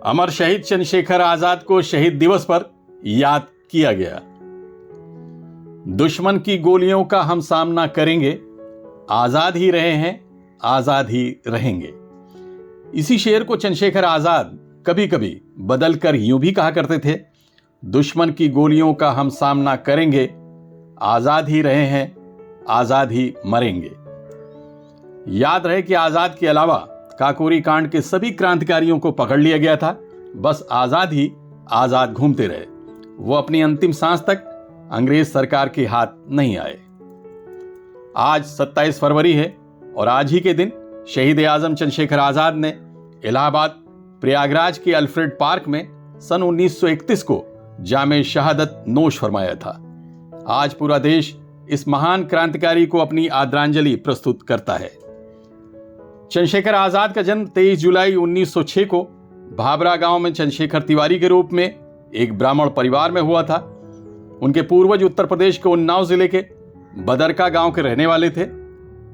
अमर शहीद चंद्रशेखर आजाद को शहीद दिवस पर याद किया गया। दुश्मन की गोलियों का हम सामना करेंगे, आजाद ही रहे हैं, आजाद ही रहेंगे। इसी शेर को चंद्रशेखर आजाद कभी कभी बदलकर यूं भी कहा करते थे, दुश्मन की गोलियों का हम सामना करेंगे, आजाद ही रहे हैं, आजाद ही मरेंगे। याद रहे कि आजाद के अलावा काकोरी कांड के सभी क्रांतिकारियों को पकड़ लिया गया था, बस आजाद ही आजाद घूमते रहे। वो अपनी अंतिम सांस तक अंग्रेज सरकार के हाथ नहीं आए। आज 27 फरवरी है और आज ही के दिन शहीद आजम चंद्रशेखर आजाद ने इलाहाबाद प्रयागराज के अल्फ्रेड पार्क में सन 1931 को जामे शहादत नोश फरमाया था। आज पूरा देश इस महान क्रांतिकारी को अपनी आदरांजलि प्रस्तुत करता है। चंद्रशेखर आजाद का जन्म 23 जुलाई 1906 को भाबरा गांव में चंद्रशेखर तिवारी के रूप में एक ब्राह्मण परिवार में हुआ था। उनके पूर्वज उत्तर प्रदेश के उन्नाव जिले के बदरका गांव के रहने वाले थे।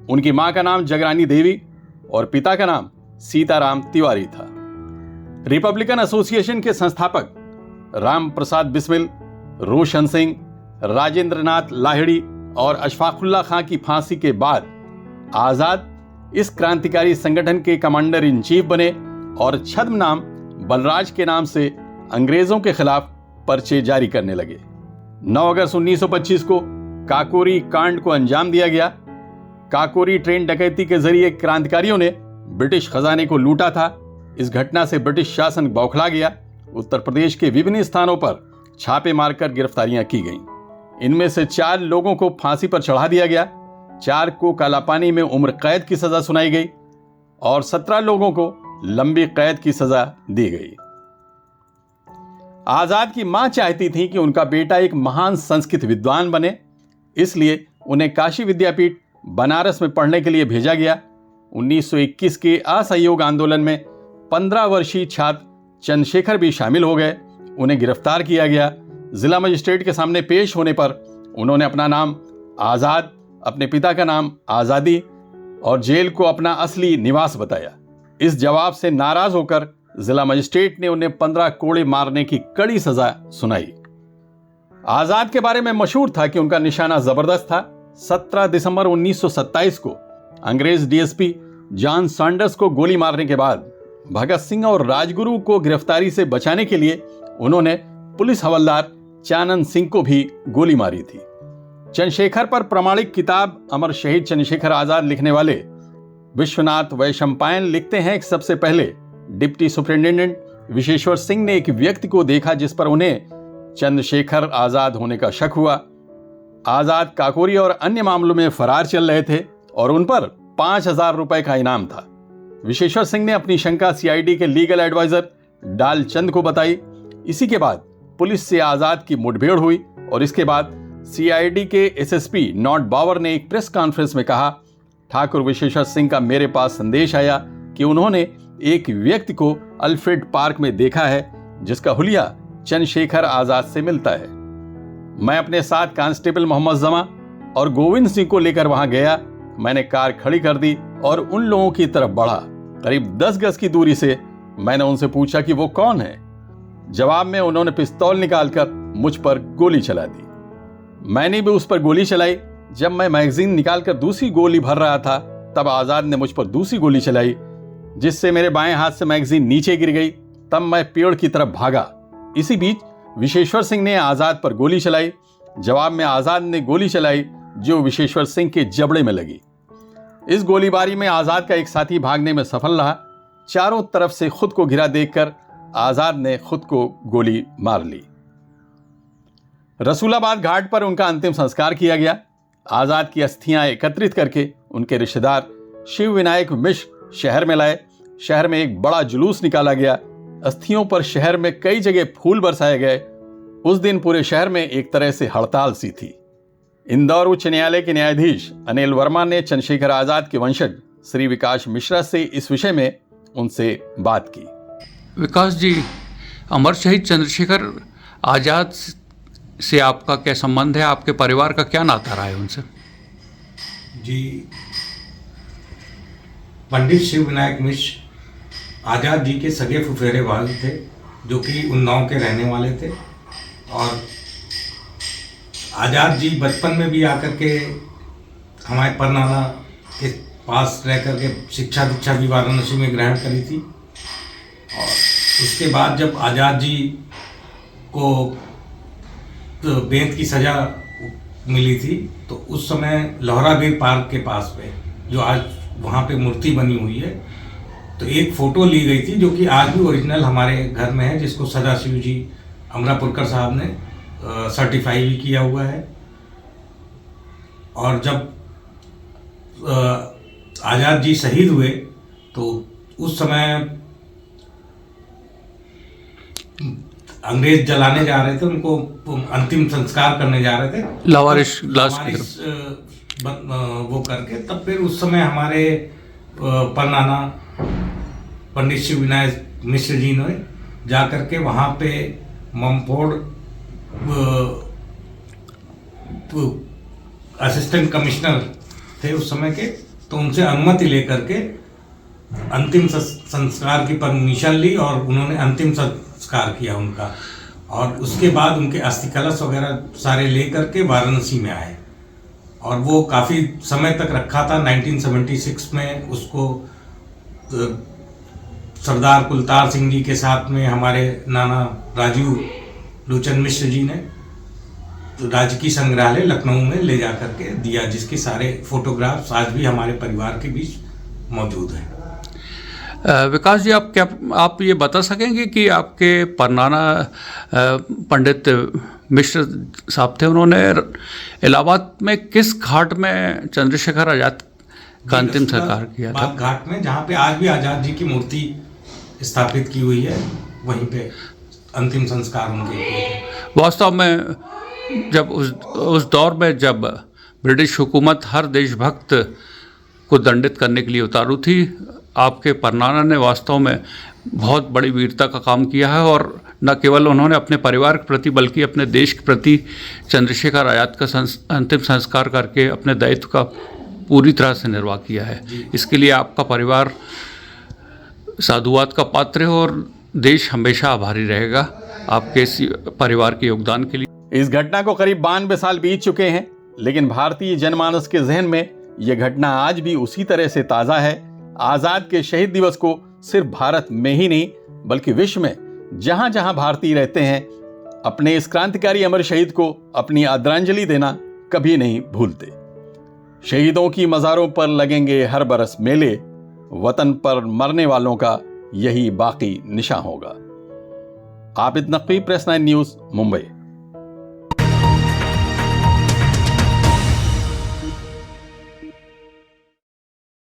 उनकी मां का नाम जगरानी देवी और पिता का नाम सीताराम तिवारी था। रिपब्लिकन एसोसिएशन के संस्थापक राम प्रसाद बिस्मिल, रोशन सिंह, राजेंद्र नाथ लाहिड़ी और अशफाकुल्ला खां की फांसी के बाद आजाद इस क्रांतिकारी संगठन के कमांडर इन चीफ बने और छद्म नाम बलराज के नाम से अंग्रेजों के खिलाफ पर्चे जारी करने लगे। 9 अगस्त 1925 को काकोरी कांड को अंजाम दिया गया। काकोरी ट्रेन डकैती के जरिए क्रांतिकारियों ने ब्रिटिश खजाने को लूटा था। इस घटना से ब्रिटिश शासन बौखला गया। उत्तर प्रदेश के विभिन्न स्थानों पर छापे मारकर गिरफ्तारियां की गईं। इनमें से 4 लोगों को फांसी पर चढ़ा दिया गया, 4 को कालापानी में उम्र कैद की सजा सुनाई गई और 17 लोगों को लंबी कैद की सजा दी गई। आजाद की मां चाहती थी कि उनका बेटा एक महान संस्कृत विद्वान बने, इसलिए उन्हें काशी विद्यापीठ बनारस में पढ़ने के लिए भेजा गया। 1921 के असहयोग आंदोलन में 15 वर्षीय छात्र चंद्रशेखर भी शामिल हो गए। उन्हें गिरफ्तार किया गया। जिला मजिस्ट्रेट के सामने पेश होने पर उन्होंने अपना नाम आजाद, अपने पिता का नाम आजादी और जेल को अपना असली निवास बताया। इस जवाब से नाराज होकर जिला मजिस्ट्रेट ने उन्हें 15 कोड़े मारने की कड़ी सजा सुनाई। आजाद के बारे में मशहूर था कि उनका निशाना जबरदस्त था। 17 दिसंबर 1927 को अंग्रेज डीएसपी जॉन सैंडर्स को गोली मारने के बाद भगत सिंह और राजगुरु को गिरफ्तारी से बचाने के लिए उन्होंने पुलिस हवलदार चानन सिंह को भी गोली मारी थी। चंद्रशेखर पर प्रामाणिक किताब अमर शहीद चंद्रशेखर आजाद लिखने वाले विश्वनाथ वैशंपायन लिखते हैं कि सबसे पहले डिप्टी सुपरिटेंडेंट विशेश्वर सिंह ने एक व्यक्ति को देखा जिस पर उन्हें चंद्रशेखर आजाद होने का शक हुआ। आजाद काकोरी और अन्य मामलों में फरार चल रहे थे और उन पर 5,000 रुपए का इनाम था। विशेश्वर सिंह ने अपनी शंका सीआईडी के लीगल एडवाइजर डालचंद को बताई। इसी के बाद पुलिस से आजाद की मुठभेड़ हुई और इसके बाद सीआईडी के एसएसपी नॉट बावर ने एक प्रेस कॉन्फ्रेंस में कहा, ठाकुर विशेश्वर सिंह का मेरे पास संदेश आया कि उन्होंने एक व्यक्ति को अल्फ्रेड पार्क में देखा है जिसका हुलिया चंद्रशेखर आजाद से मिलता है। मैं अपने साथ कांस्टेबल मोहम्मद जमा और गोविंद सिंह को लेकर वहां गया। मैंने कार खड़ी कर दी और उन लोगों की तरफ बढ़ा। करीब 10 गज की दूरी से मैंने उनसे पूछा कि वो कौन है। जवाब में उन्होंने पिस्तौल निकालकर मुझ पर गोली चला दी। मैंने भी उस पर गोली चलाई। जब मैं मैगजीन निकालकर दूसरी गोली भर रहा था तब आजाद ने मुझ पर दूसरी गोली चलाई जिससे मेरे बाएं हाथ से मैगजीन नीचे गिर गई। तब मैं पेड़ की तरफ भागा। इसी बीच विशेश्वर सिंह ने आजाद पर गोली चलाई। जवाब में आजाद ने गोली चलाई जो विशेश्वर सिंह के जबड़े में लगी। इस गोलीबारी में आजाद का एक साथी भागने में सफल रहा। चारों तरफ से खुद को घिरा देखकर आजाद ने खुद को गोली मार ली। रसूलाबाद घाट पर उनका अंतिम संस्कार किया गया। आजाद की अस्थियां एकत्रित करके उनके रिश्तेदार शिव विनायक मिश्र शहर में लाए। शहर में एक बड़ा जुलूस निकाला गया। अस्थियों पर शहर में कई जगह फूल बरसाए गए। उस दिन पूरे शहर में एक तरह से हड़ताल सी थी। इंदौर उच्च न्यायालय के न्यायाधीश अनिल वर्मा ने चंद्रशेखर आजाद के वंशज श्री विकास मिश्रा से इस विषय में उनसे बात की। विकास जी, अमर शहीद चंद्रशेखर आजाद से आपका क्या संबंध है? आपके परिवार का क्या नाता रहा है उनसे? जी, पंडित शिव विनायक मिश्र आज़ाद जी के सगे फुफेरे भाई थे, जो कि उन्नाव के रहने वाले थे। और आज़ाद जी बचपन में भी आकर के हमारे परनाना के पास रह कर के शिक्षा दीक्षा भी वाराणसी में ग्रहण करी थी। और उसके बाद जब आज़ाद जी को तो बेंत की सज़ा मिली थी, तो उस समय लोहराबीर पार्क के पास पे, जो आज वहाँ पे मूर्ति बनी हुई है, तो एक फ़ोटो ली गई थी जो कि आज भी ओरिजिनल हमारे घर में है, जिसको सदाशिव जी अमरापुरकर साहब ने सर्टिफाई भी किया हुआ है। और जब आज़ाद जी शहीद हुए तो उस समय अंग्रेज जलाने जा रहे थे, उनको अंतिम संस्कार करने जा रहे थे लावारिस लाश की लावारिस, वो करके। तब फिर उस समय हमारे परनाना पंडित शिव विनायक मिश्र जी ने जा कर के वहाँ पे ममफोड़ असिस्टेंट कमिश्नर थे उस समय के, तो उनसे अनुमति लेकर के अंतिम संस्कार की परमिशन ली और उन्होंने अंतिम संस्कार किया उनका। और उसके बाद उनके अस्थि कलश वगैरह सारे लेकर के वाराणसी में आए, और वो काफ़ी समय तक रखा था। 1976 में उसको सरदार कुलतार सिंह जी के साथ में हमारे नाना राजीव लोचन मिश्र जी ने राजकीय संग्रहालय लखनऊ में ले जा करके दिया, जिसके सारे फोटोग्राफ्स आज भी हमारे परिवार के बीच मौजूद हैं। विकास जी, आप ये बता सकेंगे कि आपके परनाना पंडित मिश्र साहब थे, उन्होंने इलाहाबाद में किस घाट में चंद्रशेखर आज़ाद का अंतिम संस्कार किया था? घाट में, जहाँ पे आज भी आज़ाद जी की मूर्ति स्थापित की हुई है, वहीं पे अंतिम संस्कार उनके किए थे। वास्तव में जब उस दौर में जब ब्रिटिश हुकूमत हर देशभक्त को दंडित करने के लिए उतारू थी, आपके परनाना ने वास्तव में बहुत बड़ी वीरता का काम किया है। और न केवल उन्होंने अपने परिवार के प्रति बल्कि अपने देश के प्रति चंद्रशेखर आज़ाद का अंतिम संस्कार करके अपने दायित्व का पूरी तरह से निर्वाह किया है। इसके लिए आपका परिवार साधुवाद का पात्र है और देश हमेशा आभारी रहेगा आपके इस परिवार के योगदान के लिए। इस घटना को करीब 92 साल बीत चुके हैं, लेकिन भारतीय जनमानस के जहन में यह घटना आज भी उसी तरह से ताज़ा है। आज़ाद के शहीद दिवस को सिर्फ भारत में ही नहीं बल्कि विश्व में जहां जहां भारतीय रहते हैं, अपने इस क्रांतिकारी अमर शहीद को अपनी आदरांजलि देना कभी नहीं भूलते। शहीदों की मज़ारों पर लगेंगे हर बरस मेले, वतन पर मरने वालों का यही बाकी निशान होगा। Abid Naqvi, press 9 news, Mumbai.